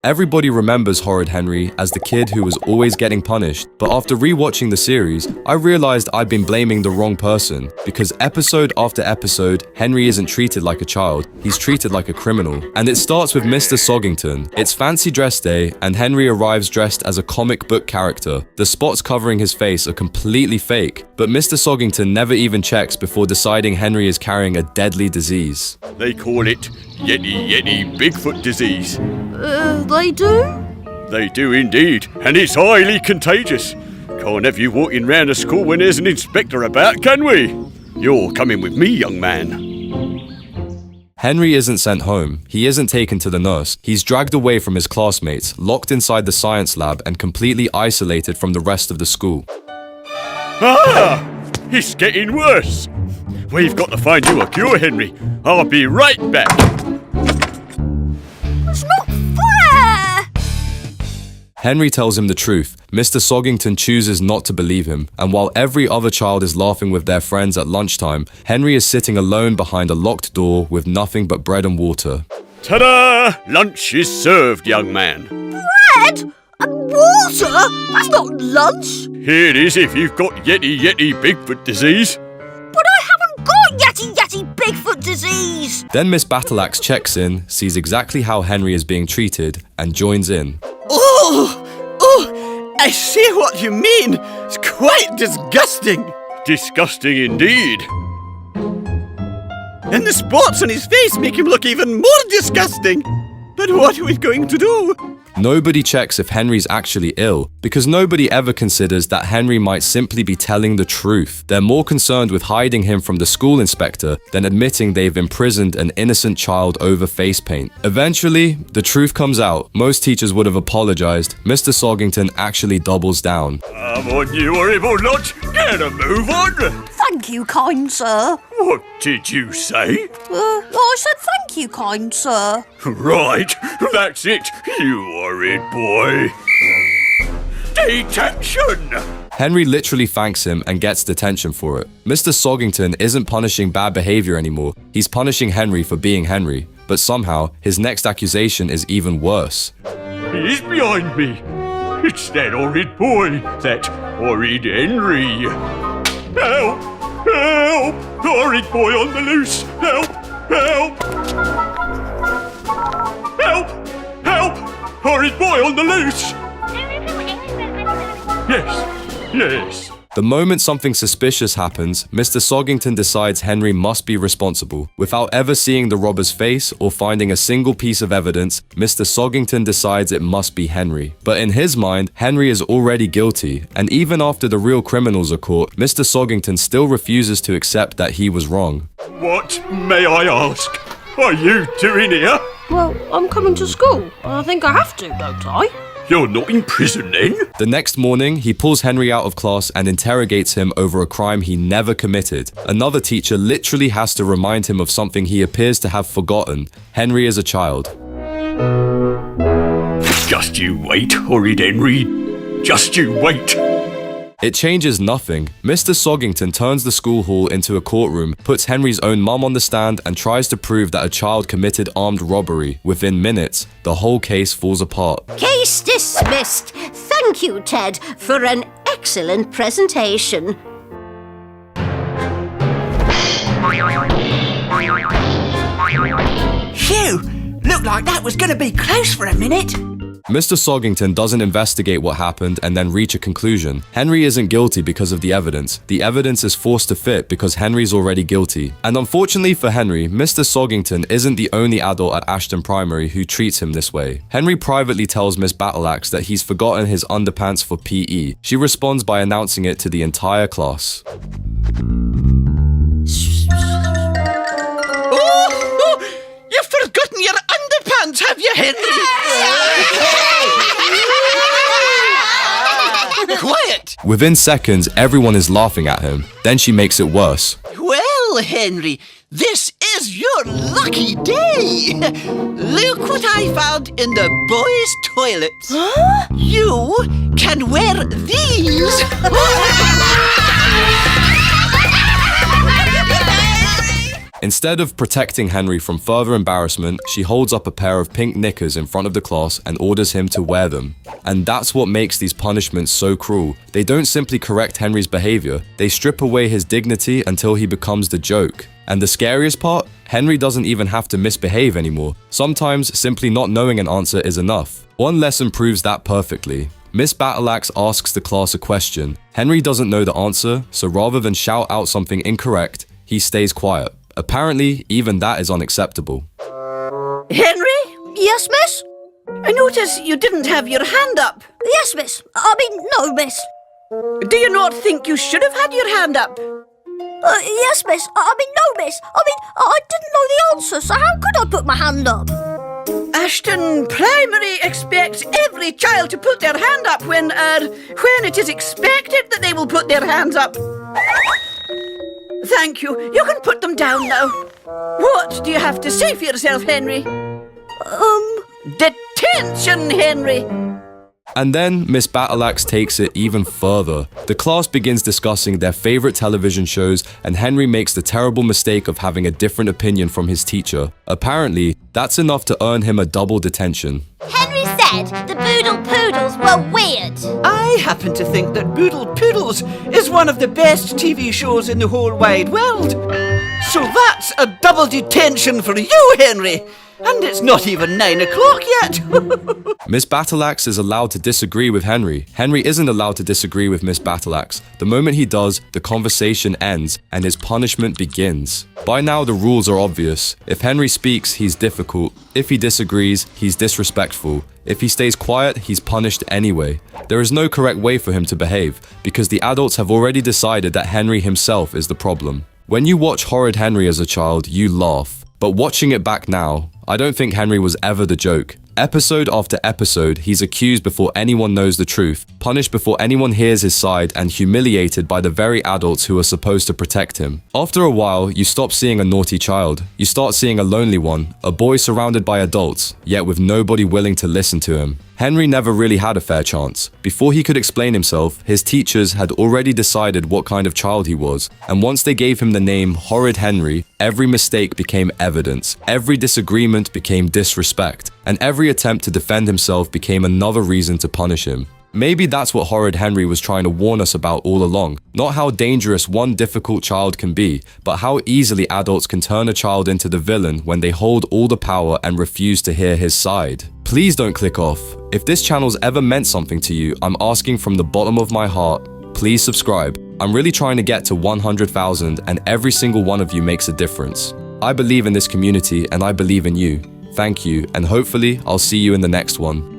Everybody remembers Horrid Henry as the kid who was always getting punished, but after rewatching the series, I realized I'd been blaming the wrong person, because episode after episode, Henry isn't treated like a child, he's treated like a criminal. And it starts with Mr. Soggington. It's fancy dress day, and Henry arrives dressed as a comic book character. The spots covering his face are completely fake, but Mr. Soggington never even checks before deciding Henry is carrying a deadly disease. They call it Yeti Bigfoot disease. They do? They do indeed, and it's highly contagious. Can't have you walking round a school when there's an inspector about, can we? You're coming with me, young man. Henry isn't sent home. He isn't taken to the nurse. He's dragged away from his classmates, locked inside the science lab, and completely isolated from the rest of the school. Ah! It's getting worse. We've got to find you a cure, Henry. I'll be right back. It's not fair! Henry tells him the truth. Mr. Soggington chooses not to believe him, and while every other child is laughing with their friends at lunchtime, Henry is sitting alone behind a locked door with nothing but bread and water. Ta-da! Lunch is served, young man. Bread? And water? That's not lunch! Here it is if you've got Yeti Bigfoot disease. But I haven't got Yeti Bigfoot disease! Then Miss Battleaxe checks in, sees exactly how Henry is being treated, and joins in. Oh, I see what you mean. It's quite disgusting. Disgusting indeed. And the spots on his face make him look even more disgusting. But what are we going to do? Nobody checks if Henry's actually ill, because nobody ever considers that Henry might simply be telling the truth. They're more concerned with hiding him from the school inspector than admitting they've imprisoned an innocent child over face paint. Eventually, the truth comes out. Most teachers would have apologized. Mr. Soggington actually doubles down. Come on, you horrible lot. Get a move on. Thank you, kind sir. What did you say? Well, I said thank you, kind sir. Right, that's it, you horrid boy. Detention! Henry literally thanks him and gets detention for it. Mr. Soggington isn't punishing bad behavior anymore. He's punishing Henry for being Henry. But somehow, his next accusation is even worse. He's behind me. It's that horrid boy, that horrid Henry. Help! Help! Horrid boy on the loose! Help! Help! Help! Help! Horrid boy on the loose! Yes. The moment something suspicious happens, Mr. Soggington decides Henry must be responsible. Without ever seeing the robber's face or finding a single piece of evidence, Mr. Soggington decides it must be Henry. But in his mind, Henry is already guilty, and even after the real criminals are caught, Mr. Soggington still refuses to accept that he was wrong. What, may I ask, are you doing here? Well, I'm coming to school. I think I have to, don't I? You're not in prison then? The next morning, he pulls Henry out of class and interrogates him over a crime he never committed. Another teacher literally has to remind him of something he appears to have forgotten. Henry is a child. Just you wait, horrid Henry. Just you wait. It changes nothing. Mr. Soggington turns the school hall into a courtroom, puts Henry's own mum on the stand, and tries to prove that a child committed armed robbery. Within minutes, the whole case falls apart. Case dismissed. Thank you, Ted, for an excellent presentation. Phew! Looked like that was going to be close for a minute. Mr. Soggington doesn't investigate what happened and then reach a conclusion. Henry isn't guilty because of the evidence. The evidence is forced to fit because Henry's already guilty. And unfortunately for Henry, Mr. Soggington isn't the only adult at Ashton Primary who treats him this way. Henry privately tells Miss Battleaxe that he's forgotten his underpants for PE. She responds by announcing it to the entire class. Oh, you've forgotten your underpants, have you, Henry? Quiet! Within seconds, everyone is laughing at him. Then she makes it worse. Well, Henry, this is your lucky day. Look what I found in the boys' toilets. Huh? You can wear these. Instead of protecting Henry from further embarrassment, she holds up a pair of pink knickers in front of the class and orders him to wear them. And that's what makes these punishments so cruel. They don't simply correct Henry's behavior, they strip away his dignity until he becomes the joke. And the scariest part? Henry doesn't even have to misbehave anymore. Sometimes simply not knowing an answer is enough. One lesson proves that perfectly. Miss Battleaxe asks the class a question. Henry doesn't know the answer, so rather than shout out something incorrect, he stays quiet. Apparently, even that is unacceptable. Henry? Yes, miss? I notice you didn't have your hand up. Yes, miss. I mean, no, miss. Do you not think you should have had your hand up? Yes, miss. I mean, no, miss. I mean, I didn't know the answer, so how could I put my hand up? Ashton Primary expects every child to put their hand up when it is expected that they will put their hands up. Thank you. You can put them down now. What do you have to say for yourself, Henry? Detention, Henry! And then Miss Battleaxe takes it even further. The class begins discussing their favorite television shows, and Henry makes the terrible mistake of having a different opinion from his teacher. Apparently, that's enough to earn him a double detention. Henry said the Boodle Poodles were weird. I happen to think that Boodle Poodles is one of the best TV shows in the whole wide world. So that's a double detention for you, Henry. And it's not even 9 o'clock yet. Miss Battleaxe is allowed to disagree with Henry. Henry isn't allowed to disagree with Miss Battleaxe. The moment he does, the conversation ends and his punishment begins. By now, the rules are obvious. If Henry speaks, he's difficult. If he disagrees, he's disrespectful. If he stays quiet, he's punished anyway. There is no correct way for him to behave, because the adults have already decided that Henry himself is the problem. When you watch Horrid Henry as a child, you laugh. But watching it back now, I don't think Henry was ever the joke. Episode after episode, he's accused before anyone knows the truth, punished before anyone hears his side, and humiliated by the very adults who are supposed to protect him. After a while, you stop seeing a naughty child. You start seeing a lonely one, a boy surrounded by adults, yet with nobody willing to listen to him. Henry never really had a fair chance. Before he could explain himself, his teachers had already decided what kind of child he was, and once they gave him the name Horrid Henry, every mistake became evidence, every disagreement became disrespect, and every attempt to defend himself became another reason to punish him. Maybe that's what Horrid Henry was trying to warn us about all along. Not how dangerous one difficult child can be, but how easily adults can turn a child into the villain when they hold all the power and refuse to hear his side. Please don't click off. If this channel's ever meant something to you, I'm asking from the bottom of my heart, please subscribe. I'm really trying to get to 100,000, and every single one of you makes a difference. I believe in this community and I believe in you. Thank you, and hopefully I'll see you in the next one.